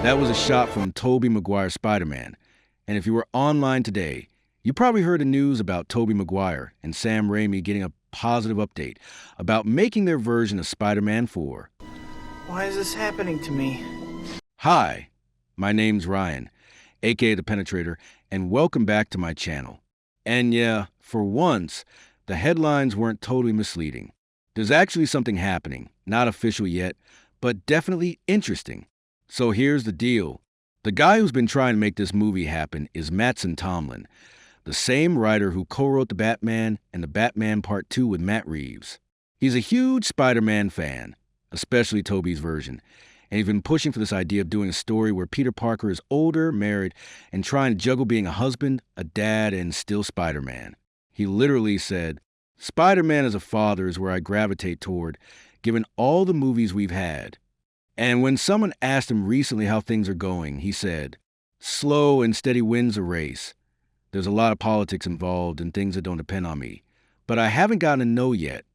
That was a shot from Tobey Maguire Spider-Man. And if you were online today, you probably heard the news about Tobey Maguire and Sam Raimi getting a positive update about making their version of Spider-Man 4. Why is this happening to me? Hi, my name's Ryan, aka The Penetrator, and welcome back to my channel. And yeah, for once, the headlines weren't totally misleading. There's actually something happening, not official yet, but definitely interesting. So here's the deal. The guy who's been trying to make this movie happen is Tomlin, the same writer who co-wrote The Batman and The Batman Part 2 with Matt Reeves. He's a huge Spider-Man fan, especially Tobey's version, and he's been pushing for this idea of doing a story where Peter Parker is older, married, and trying to juggle being a husband, a dad, and still Spider-Man. He literally said, "Spider-Man as a father is where I gravitate toward, given all the movies we've had." And when someone asked him recently how things are going, he said, "Slow and steady wins a race. There's a lot of politics involved and things that don't depend on me, but I haven't gotten a no yet."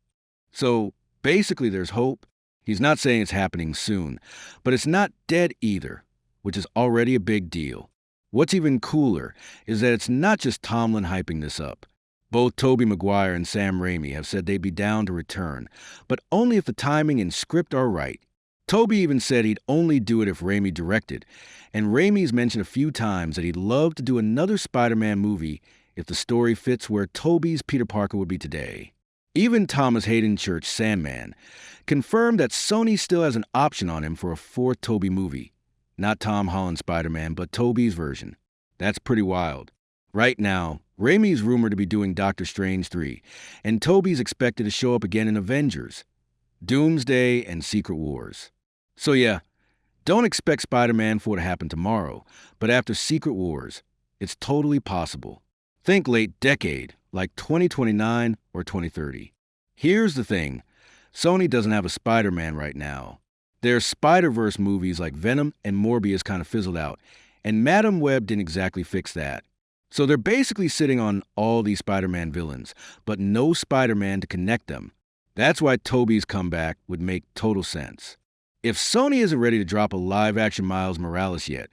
So basically there's hope. He's not saying it's happening soon, but it's not dead either, which is already a big deal. What's even cooler is that it's not just Tomlin hyping this up. Both Tobey Maguire and Sam Raimi have said they'd be down to return, but only if the timing and script are right. Tobey even said he'd only do it if Raimi directed, and Raimi's mentioned a few times that he'd love to do another Spider-Man movie if the story fits where Tobey's Peter Parker would be today. Even Thomas Hayden Church Sandman confirmed that Sony still has an option on him for a fourth Tobey movie. Not Tom Holland's Spider-Man, but Tobey's version. That's pretty wild. Right now, Raimi's rumored to be doing Doctor Strange 3, and Tobey's expected to show up again in Avengers, Doomsday, and Secret Wars. So yeah, don't expect Spider-Man 4 to happen tomorrow, but after Secret Wars, it's totally possible. Think late decade, like 2029 or 2030. Here's the thing, Sony doesn't have a Spider-Man right now. Their Spider-Verse movies like Venom and Morbius kind of fizzled out, and Madam Web didn't exactly fix that. So they're basically sitting on all these Spider-Man villains, but no Spider-Man to connect them. That's why Tobey's comeback would make total sense. If Sony isn't ready to drop a live-action Miles Morales yet,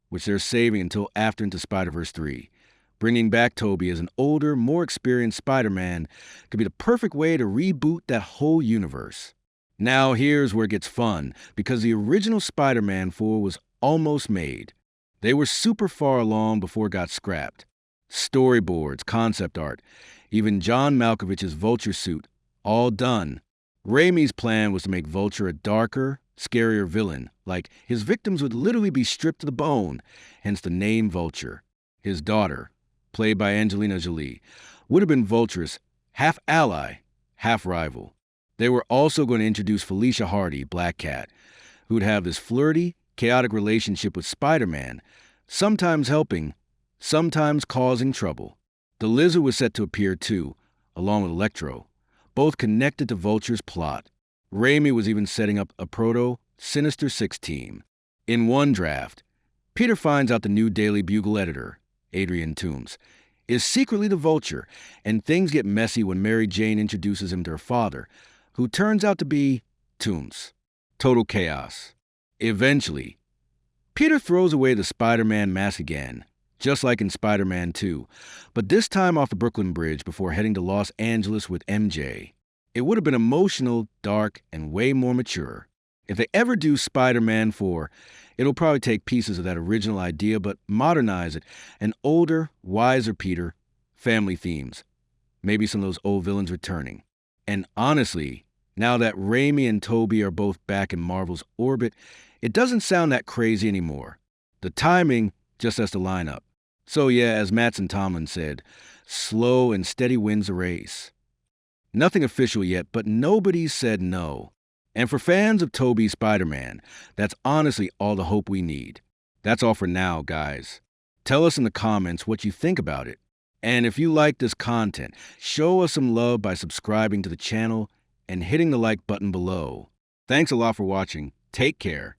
which they're saving until after Into Spider-Verse 3, bringing back Tobey as an older, more experienced Spider-Man could be the perfect way to reboot that whole universe. Now here's where it gets fun, because the original Spider-Man 4 was almost made. They were super far along before it got scrapped. Storyboards, concept art, even John Malkovich's Vulture suit, all done. Raimi's plan was to make Vulture a darker, scarier villain, like his victims would literally be stripped to the bone, hence the name Vulture. His daughter, played by Angelina Jolie, would have been Vulture's half ally, half rival. They were also going to introduce Felicia Hardy, Black Cat, who'd have this flirty, chaotic relationship with Spider-Man, sometimes helping, sometimes causing trouble. The Lizard was set to appear too, along with Electro, both connected to Vulture's plot. Raimi was even setting up a proto-Sinister Six team. In one draft, Peter finds out the new Daily Bugle editor, Adrian Toomes, is secretly the Vulture, and things get messy when Mary Jane introduces him to her father, who turns out to be Toomes. Total chaos. Eventually, Peter throws away the Spider-Man mask again, just like in Spider-Man 2, but this time off the Brooklyn Bridge before heading to Los Angeles with MJ. It would have been emotional, dark, and way more mature. If they ever do Spider-Man 4, it'll probably take pieces of that original idea but modernize it. An older, wiser Peter, family themes, maybe some of those old villains returning. And honestly, now that Raimi and Tobey are both back in Marvel's orbit, it doesn't sound that crazy anymore. The timing just has to line up. So yeah, as Tomlin said, slow and steady wins the race. Nothing official yet, but nobody's said no. And for fans of Tobey's Spider-Man, that's honestly all the hope we need. That's all for now, guys. Tell us in the comments what you think about it. And if you like this content, show us some love by subscribing to the channel and hitting the like button below. Thanks a lot for watching. Take care.